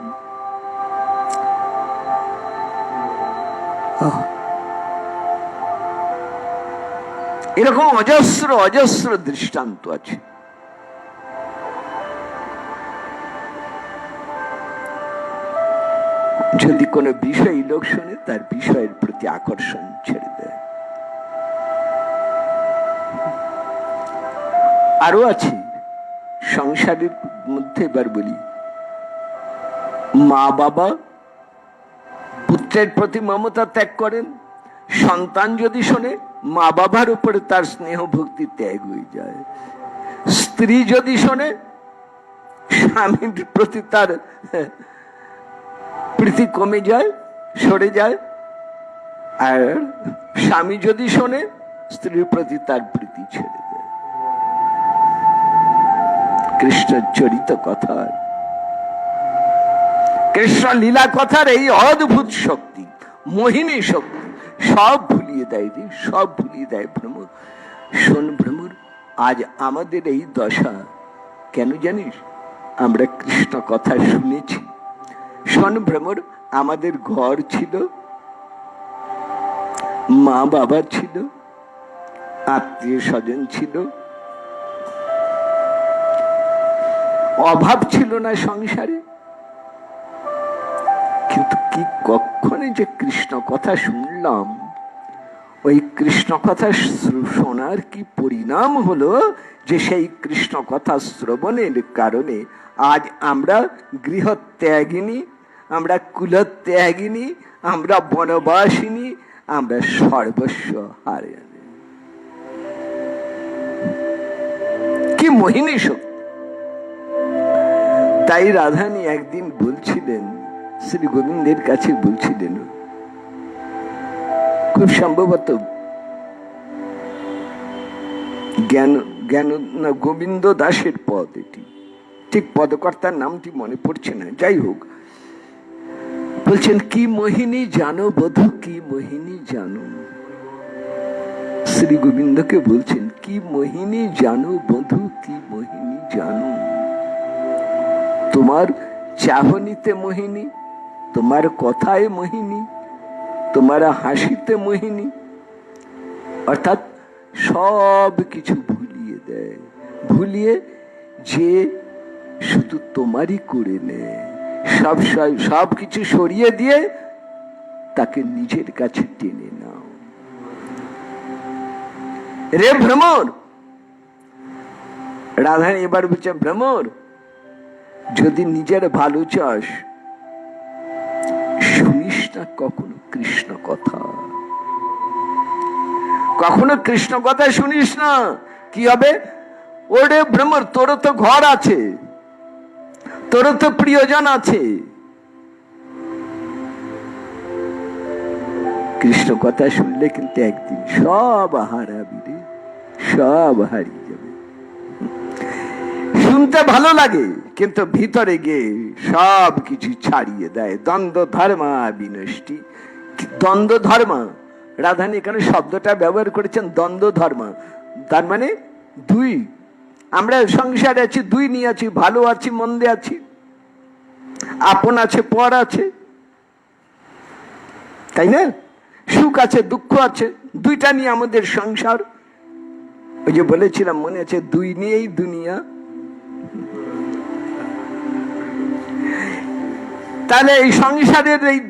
এরকম অজস্র অজস্র দৃষ্টান্ত আছে। যদি কোনো বিষয় লোক শুনে, তার বিষয়ের প্রতি আকর্ষণ ছেড়ে দেয়। আরো আছে সংসারের মধ্যে। এবার বলি, মা বাবা পুত্রের প্রতি মমতা ত্যাগ করেন, সন্তান যদি শোনে মা বাবার উপরে তার স্নেহ ভক্তি ত্যাগ হয়ে যায়। স্ত্রী যদি শোনে স্বামীর প্রতি তার প্রীতি কমে যায়, সরে যায়। আর স্বামী যদি শোনে স্ত্রীর প্রতি তার প্রীতি ছেড়ে দেয়। কৃষ্ণ চরিত কথার, কৃষ্ণ লীলা কথার এই অদ্ভুত শক্তি, মোহিনী শক্তি সব ভুলিয়ে দেয় রে, সব ভুলিয়ে দেয় ভ্রমর। শোন ভ্রমর, আজ আমাদের এই দশা কেন জানিস? আমরা কৃষ্ণ কথা শুনেছি। শোন ভ্রমর, আমাদের ঘর ছিল, মা বাবা ছিল, আত্মীয় স্বজন ছিল, অভাব ছিল না সংসারে। কিন্তু কি কখনো যে কৃষ্ণ কথা শুনলাম, ওই কৃষ্ণ কথা শোনার কি পরিণাম হলো যে সেই কৃষ্ণ কথা শ্রবণের কারণে আজ আমরা গৃহত্যাগিনী, আমরা কুলত্যাগিনী, আমরা বনবাসিনী, আমরা সর্বস্ব হারে। কি মোহিনী শক্তি! তাই রাধানী একদিন বলছিলেন, শ্রী গোবিন্দের কাছে বলছিলেন, খুব সম্ভবত জ্ঞান না গোবিন্দ দাসের পদ এটি, ঠিক পদকর্তার নামটি মনে পড়ছে না, যাই হোক, বলছেন কি মোহিনী জানো বধূ, কি মোহিনী জানো। শ্রী গোবিন্দকে বলছেন কি মোহিনী জানো বধূ, কি মোহিনী জানো। তোমার চাহনিতে মোহিনী, তোমার কথায় মোহিনী, তোমার হাসিতে মোহিনী, অর্থাৎ সব কিছু ভুলিয়ে দেয়, ভুলিয়ে যে শুধু তোমারই করে নেয়, সব কিছু সরিয়ে দিয়ে তাকে নিজের কাছে টেনে নাও। রে ভ্রমর, রাধারানী এবার বলছে, ভ্রমর যদি নিজের ভালো চাস, শুনিস না কখনো কৃষ্ণ কথা। কখনো কৃষ্ণ কথা শুনিস না, কি হবে? ওরে ভ্রমর, তোর তো ঘর আছে, তোর তো প্রিয়জন আছে। কৃষ্ণ কথা শুনলে কিন্তু একদিন সব হারাবি রে, সব হারিয়ে যাবে। শুনতে ভালো লাগে, কিন্তু ভিতরে গিয়ে সব কিছু ছাড়িয়ে দেয়। দ্বন্দ্ব ধর্মা বিনষ্টি। দ্বন্দ্ব ধর্ম, রাধানী এখানে শব্দটা ব্যবহার করেছেন, দ্বন্দ্ব ধর্ম। তার মানে দুই, আমরা সংসারে আছি, দুই নিয়ে আছি, ভালো আছি মন্দে আছি, আপন আছে পর আছে, তাই না? সুখ আছে দুঃখ আছে, দুইটা নিয়ে আমাদের সংসার। ওই যে বলেছিলাম মনে আছে, দুই নিয়েই দুনিয়া। তাহলে এই সংসারের এই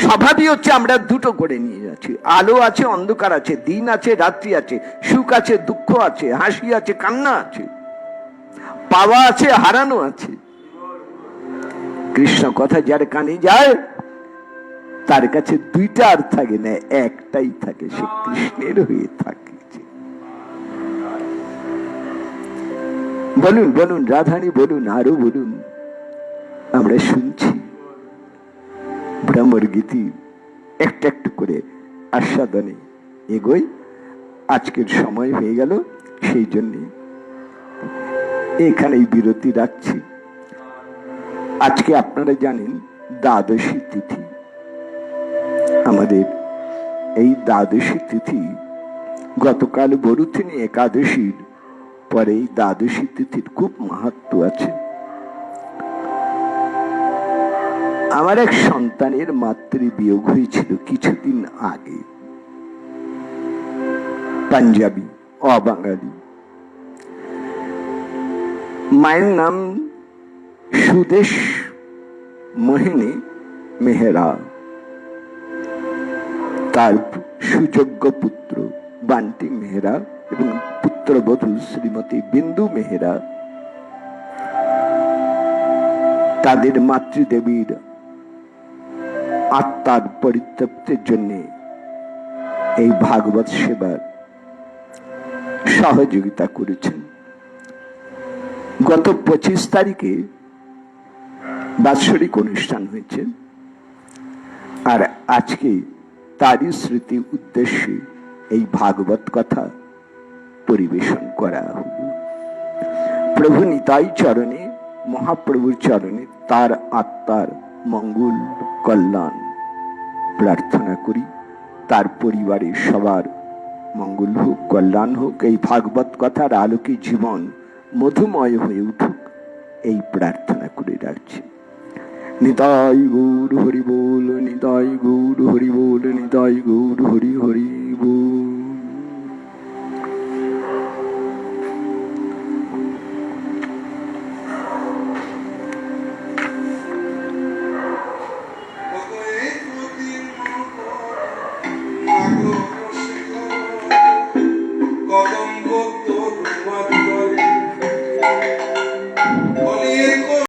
স্বভাবই হচ্ছে আমরা দুটো করে নিয়ে যাচ্ছি। আলো আছে অন্ধকার আছে, দিন আছে রাত্রি আছে, সুখ আছে দুঃখ আছে, হাসি আছে কান্না আছে, পাওয়া আছে হারানো আছে। কৃষ্ণ কথা যার কানে যায় তার কাছে দুইটা আর থাকে না, একটাই থাকে, সে কৃষ্ণের হয়ে থাকে। বলুন বলুন রাধানী, বলুন আরো বলুন, আমরা শুনছি ভ্রমর গীতি একটু একটু করে আস্বাদনে এগোই। আজকের সময় হয়ে গেল, সেই জন্য এখানেই বিরতি রাখছি। আজকে আপনারা জানেন দ্বাদশী তিথি। আমাদের এই দ্বাদশী তিথি গতকাল বরুথিনী একাদশীর পরে এই দ্বাদশী তিথির খুব মাহাত্ম্য আছে। আমার এক সন্তানের মাতৃ বিয়োগ হয়েছিল কিছুদিন আগে, পাঞ্জাবি, অবাঙালি। মায়ের নাম সুদেশ মোহিনী মেহরা, তার সুযোগ্য পুত্র বান্টি মেহরা এবং পুত্রবধূ শ্রীমতী বিন্দু মেহরা তাদের মাতৃদেবীর আত্মার পরিতৃপ্তির জন্য এই ভাগবত সেবার সহযোগিতা করেছেন। গত 25 তারিখে বাৎসরিক অনুষ্ঠান হয়েছে, আর আজকে তারই স্মৃতি উদ্দেশ্যে এই ভাগবত কথা পরিবেশন করা হল। প্রভু নিতাই চরণে, মহাপ্রভুর চরণে তার আত্মার মঙ্গল কল্যাণ প্রার্থনা করি। তার পরিবারের সবার মঙ্গল হোক, কল্যাণ হোক। এই ভাগবত কথার আলোকে জীবন মধুময় হয়ে উঠুক, এই প্রার্থনা করে রাখছি। নিতাই গৌর হরি বল, নিতাই গৌর হরি বল, নিতাই গৌর হরি হরি বল।